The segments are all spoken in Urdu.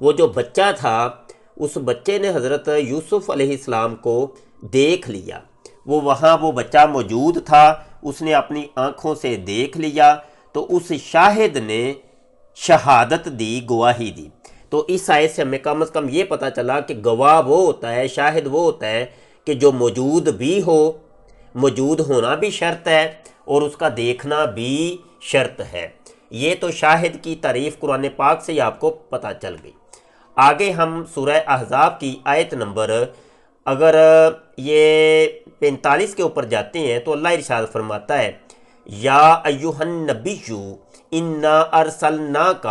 وہ جو بچہ تھا اس بچے نے حضرت یوسف علیہ السلام کو دیکھ لیا، وہ وہاں وہ بچہ موجود تھا، اس نے اپنی آنکھوں سے دیکھ لیا، تو اس شاہد نے شہادت دی، گواہی دی۔ تو اس آیت سے ہمیں کم از کم یہ پتہ چلا کہ گواہ وہ ہوتا ہے، شاہد وہ ہوتا ہے کہ جو موجود بھی ہو، موجود ہونا بھی شرط ہے اور اس کا دیکھنا بھی شرط ہے۔ یہ تو شاہد کی تعریف قرآن پاک سے ہی آپ کو پتہ چل گئی۔ آگے ہم سورہ احزاب کی آیت نمبر اگر یہ 45 کے اوپر جاتے ہیں تو اللہ ارشاد فرماتا ہے، یا ایہا النبی انا ارسلناک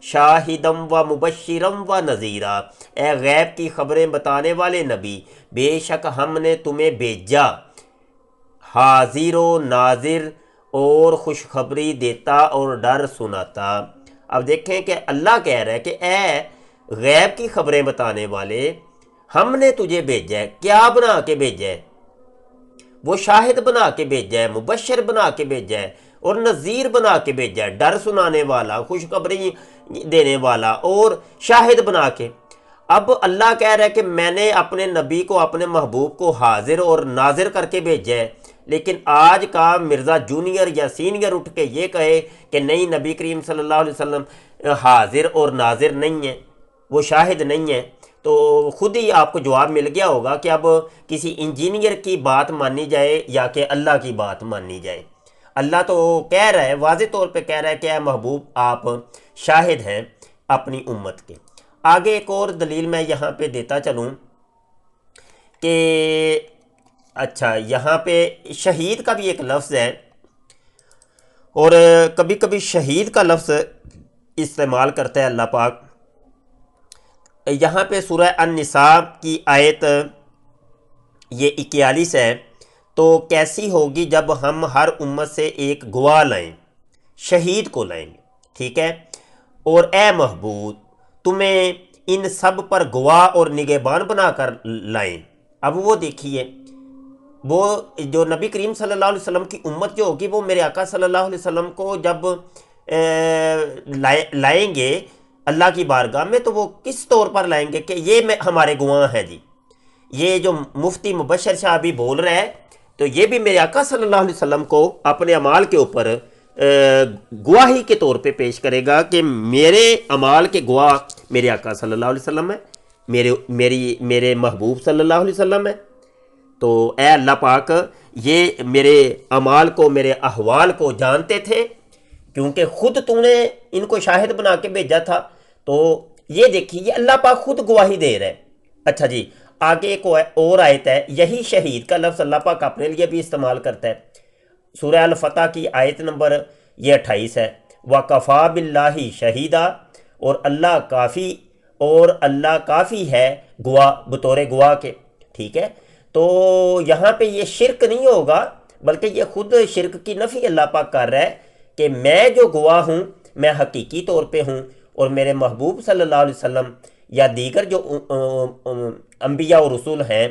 شاہدا و مبشرا و نذیرا، اے غیب کی خبریں بتانے والے نبی، بے شک ہم نے تمہیں بھیجا حاضر و ناظر اور خوشخبری دیتا اور ڈر سناتا۔ اب دیکھیں کہ اللہ کہہ رہا ہے کہ اے غیب کی خبریں بتانے والے، ہم نے تجھے بھیجا ہے، کیا بنا کے بھیجا ہے؟ وہ شاہد بنا کے بھیجا ہے، مبشر بنا کے بھیجا ہے اور نذیر بنا کے بھیجا ہے، ڈر سنانے والا، خوشخبری دینے والا اور شاہد بنا کے۔ اب اللہ کہہ رہا ہے کہ میں نے اپنے نبی کو، اپنے محبوب کو حاضر اور ناظر کر کے بھیجا ہے، لیکن آج کا مرزا جونیئر یا سینئر اٹھ کے یہ کہے کہ نہیں، نبی کریم صلی اللہ علیہ وسلم حاضر اور ناظر نہیں ہے، وہ شاہد نہیں ہے، تو خود ہی آپ کو جواب مل گیا ہوگا کہ اب کسی انجینئر کی بات مانی جائے یا کہ اللہ کی بات مانی جائے۔ اللہ تو کہہ رہا ہے، واضح طور پہ کہہ رہا ہے کہ اے محبوب آپ شاہد ہیں اپنی امت کے۔ آگے ایک اور دلیل میں یہاں پہ دیتا چلوں کہ اچھا، یہاں پہ شہید کا بھی ایک لفظ ہے، اور کبھی کبھی شہید کا لفظ استعمال کرتا ہے اللہ پاک۔ یہاں پہ سورہ النساء کی آیت یہ 41 ہے، تو کیسی ہوگی جب ہم ہر امت سے ایک گواہ لائیں، شہید کو لائیں گے، ٹھیک ہے، اور اے محبوب تمہیں ان سب پر گواہ اور نگہبان بنا کر لائیں۔ اب وہ دیکھیے، وہ جو نبی کریم صلی اللہ علیہ وسلم کی امت جو ہوگی، وہ میرے آقا صلی اللہ علیہ وسلم کو جب لائیں گے اللہ کی بارگاہ میں، تو وہ کس طور پر لائیں گے کہ یہ ہمارے گواہ ہیں جی، یہ جو مفتی مبشر شاہ بھی بول رہا ہے، تو یہ بھی میرے آقا صلی اللہ علیہ وسلم کو اپنے اعمال کے اوپر گواہی کے طور پہ پیش کرے گا کہ میرے اعمال کے گواہ میرے آقا صلی اللہ علیہ وسلم ہے، میرے محبوب صلی اللہ علیہ وسلم ہے۔ تو اے اللہ پاک، یہ میرے اعمال کو، میرے احوال کو جانتے تھے، کیونکہ خود تو نے ان کو شاہد بنا کے بھیجا تھا۔ تو یہ دیکھیے، یہ اللہ پاک خود گواہی دے رہے ہیں۔ اچھا جی، آگے ایک اور آیت ہے، یہی شہید کا لفظ اللہ پاک اپنے لیے بھی استعمال کرتا ہے۔ سورہ الفتح کی آیت نمبر یہ 28 ہے، وَكَفَى بِاللَّهِ شَهِيدًا، اور اللہ کافی ہے گواہ، بطور گواہ کے، ٹھیک ہے۔ تو یہاں پہ یہ شرک نہیں ہوگا، بلکہ یہ خود شرک کی نفی اللہ پاک کر رہا ہے کہ میں جو گواہ ہوں، میں حقیقی طور پہ ہوں، اور میرے محبوب صلی اللہ علیہ وسلم یا دیگر جو انبیاء و رسول ہیں،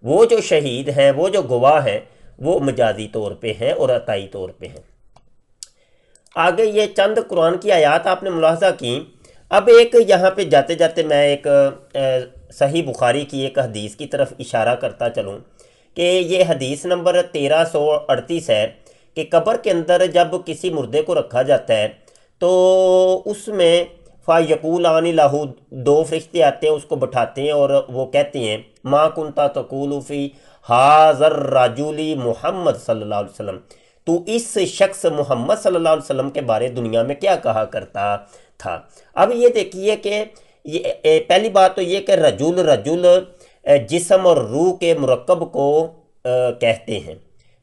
وہ جو شہید ہیں، وہ جو گواہ ہیں، وہ مجازی طور پہ ہیں اور عطائی طور پہ ہیں۔ آگے یہ چند قرآن کی آیات آپ نے ملاحظہ کی۔ اب ایک یہاں پہ جاتے جاتے میں ایک صحیح بخاری کی ایک حدیث کی طرف اشارہ کرتا چلوں کہ یہ حدیث نمبر 1338 ہے کہ قبر کے اندر جب کسی مردے کو رکھا جاتا ہے تو اس میں فَيَقُولَانِ لَهُ، دو فرشتے آتے ہیں، اس کو بٹھاتے ہیں اور وہ کہتے ہیں مَا كُنْتَ تَقُولُ فِي هَذَا الرَّجُلِ محمد صلی اللہ علیہ وسلم، تو اس شخص محمد صلی اللہ علیہ وسلم کے بارے دنیا میں کیا کہا کرتا تھا۔ اب یہ دیکھیے کہ پہلی بات تو یہ کہ رجل جسم اور روح کے مرکب کو کہتے ہیں،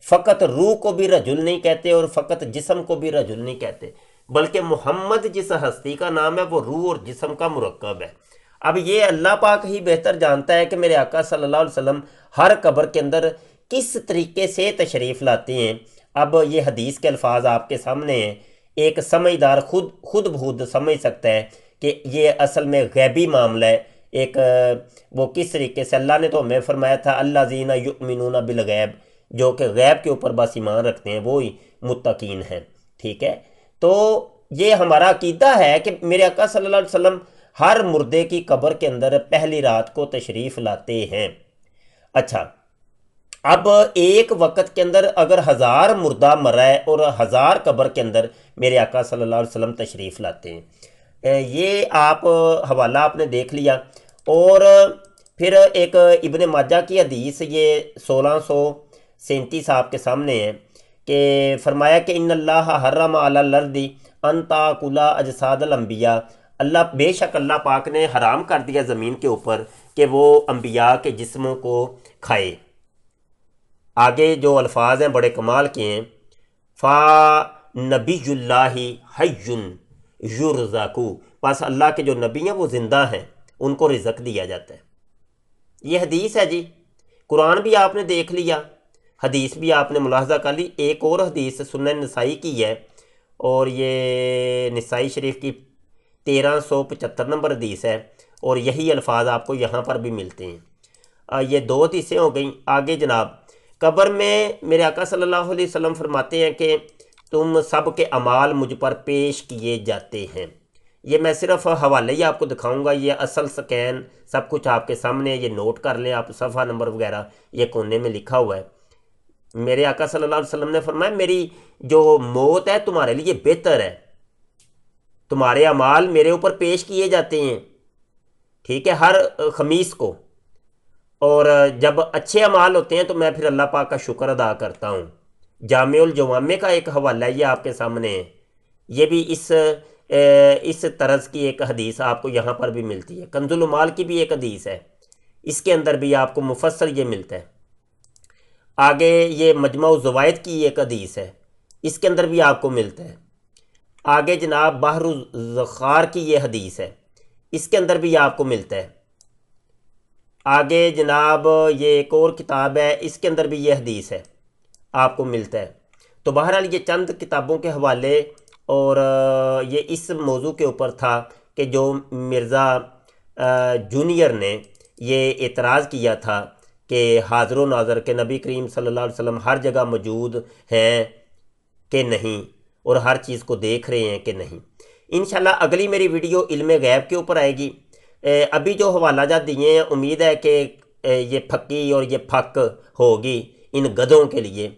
فقط روح کو بھی رجل نہیں کہتے اور فقط جسم کو بھی رجل نہیں کہتے، بلکہ محمد جس ہستی کا نام ہے وہ روح اور جسم کا مرکب ہے۔ اب یہ اللہ پاک ہی بہتر جانتا ہے کہ میرے آقا صلی اللہ علیہ وسلم ہر قبر کے اندر کس طریقے سے تشریف لاتے ہیں۔ اب یہ حدیث کے الفاظ آپ کے سامنے ہیں، ایک سمجھدار خود بخود سمجھ سکتا ہے کہ یہ اصل میں غیبی معاملہ ہے۔ ایک وہ کس طریقے سے اللہ نے تو ہمیں فرمایا تھا الذین یؤمنون بالغیب، جو کہ غیب کے اوپر بس ایمان رکھتے ہیں وہی متقین ہیں، ٹھیک ہے۔ تو یہ ہمارا عقیدہ ہے کہ میرے آقا صلی اللہ علیہ وسلم ہر مردے کی قبر کے اندر پہلی رات کو تشریف لاتے ہیں۔ اچھا، اب ایک وقت کے اندر اگر 1000 مردہ مرا ہے اور 1000 قبر کے اندر میرے آقا صلی اللہ علیہ وسلم تشریف لاتے ہیں، یہ آپ حوالہ آپ نے دیکھ لیا۔ اور پھر ایک ابن ماجہ کی حدیث یہ 1637 آپ کے سامنے ہے کہ فرمایا کہ ان اللہ حرم علی الارض ان تاکل اجساد الانبیاء، اللہ بے شک اللہ پاک نے حرام کر دیا زمین کے اوپر کہ وہ انبیاء کے جسموں کو کھائے۔ آگے جو الفاظ ہیں بڑے کمال کے ہیں، فا نبی اللہ حی یرزقو، پس اللہ کے جو نبی ہیں وہ زندہ ہیں، ان کو رزق دیا جاتا ہے۔ یہ حدیث ہے جی، قرآن بھی آپ نے دیکھ لیا، حدیث بھی آپ نے ملاحظہ کر لی۔ ایک اور حدیث سنن نسائی کی ہے، اور یہ نسائی شریف کی 1375 نمبر حدیث ہے، اور یہی الفاظ آپ کو یہاں پر بھی ملتے ہیں۔ یہ 2 حدیثیں ہو گئیں۔ آگے جناب، قبر میں میرے آقا صلی اللہ علیہ وسلم فرماتے ہیں کہ تم سب کے اعمال مجھ پر پیش کیے جاتے ہیں۔ یہ میں صرف حوالے ہی آپ کو دکھاؤں گا، یہ اصل سکین سب کچھ آپ کے سامنے، یہ نوٹ کر لیں آپ، صفحہ نمبر وغیرہ یہ کونے میں لکھا ہوا ہے۔ میرے آقا صلی اللہ علیہ وسلم نے فرمایا میری جو موت ہے تمہارے لیے بہتر ہے، تمہارے اعمال میرے اوپر پیش کیے جاتے ہیں، ٹھیک ہے، ہر خمیس کو، اور جب اچھے اعمال ہوتے ہیں تو میں پھر اللہ پاک کا شکر ادا کرتا ہوں۔ جامع الجوامع کا ایک حوالہ یہ آپ کے سامنے ہے، یہ بھی اس طرز کی ایک حدیث آپ کو یہاں پر بھی ملتی ہے۔ کنز المال کی بھی ایک حدیث ہے، اس کے اندر بھی آپ کو مفصل یہ ملتا ہے۔ آگے یہ مجمع الزوائد کی ایک حدیث ہے، اس کے اندر بھی آپ کو ملتا ہے۔ آگے جناب بحر الزخار کی یہ حدیث ہے، اس کے اندر بھی آپ کو ملتا ہے۔ آگے جناب یہ ایک اور کتاب ہے، اس کے اندر بھی یہ حدیث ہے، آپ کو ملتا ہے۔ تو بہرحال یہ چند کتابوں کے حوالے، اور یہ اس موضوع کے اوپر تھا کہ جو مرزا جونیئر نے یہ اعتراض کیا تھا کہ حاضر و ناظر کے نبی کریم صلی اللہ علیہ وسلم ہر جگہ موجود ہیں کہ نہیں، اور ہر چیز کو دیکھ رہے ہیں کہ نہیں۔ انشاءاللہ اگلی میری ویڈیو علم غیب کے اوپر آئے گی۔ ابھی جو حوالہ جات دیے ہیں، امید ہے کہ یہ پھکی اور یہ پھک ہوگی ان گدھوں کے لیے،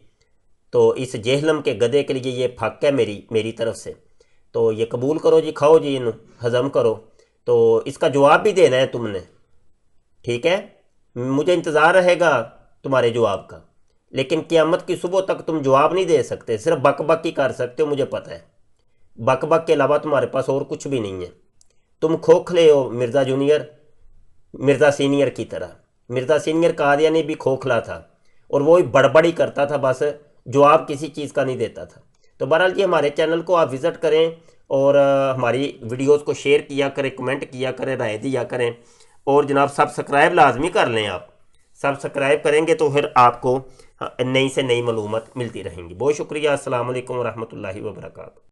تو اس جہلم کے گدھے کے لیے یہ پھک ہے میری طرف سے، تو یہ قبول کرو جی، کھاؤ جی، ان ہضم کرو۔ تو اس کا جواب بھی دینا ہے تم نے، ٹھیک ہے، مجھے انتظار رہے گا تمہارے جواب کا، لیکن قیامت کی صبح تک تم جواب نہیں دے سکتے، صرف بک بک ہی کر سکتے ہو، مجھے پتہ ہے، بک بک کے علاوہ تمہارے پاس اور کچھ بھی نہیں ہے۔ تم کھوکھلے ہو مرزا جونیئر، مرزا سینئر کی طرح۔ مرزا سینئر قادیانی بھی کھوکھلا تھا، اور وہ بڑبڑی کرتا تھا، بس جواب کسی چیز کا نہیں دیتا تھا۔ تو بہرحال جی ہمارے چینل کو آپ وزٹ کریں، اور ہماری ویڈیوز کو شیئر کیا کریں، کمنٹ کیا کریں، رائے دیا کریں، اور جناب سبسکرائب لازمی کر لیں۔ آپ سبسکرائب کریں گے تو پھر آپ کو نئی سے نئی معلومات ملتی رہیں گی۔ بہت شکریہ، السلام علیکم ورحمۃ اللہ وبرکاتہ۔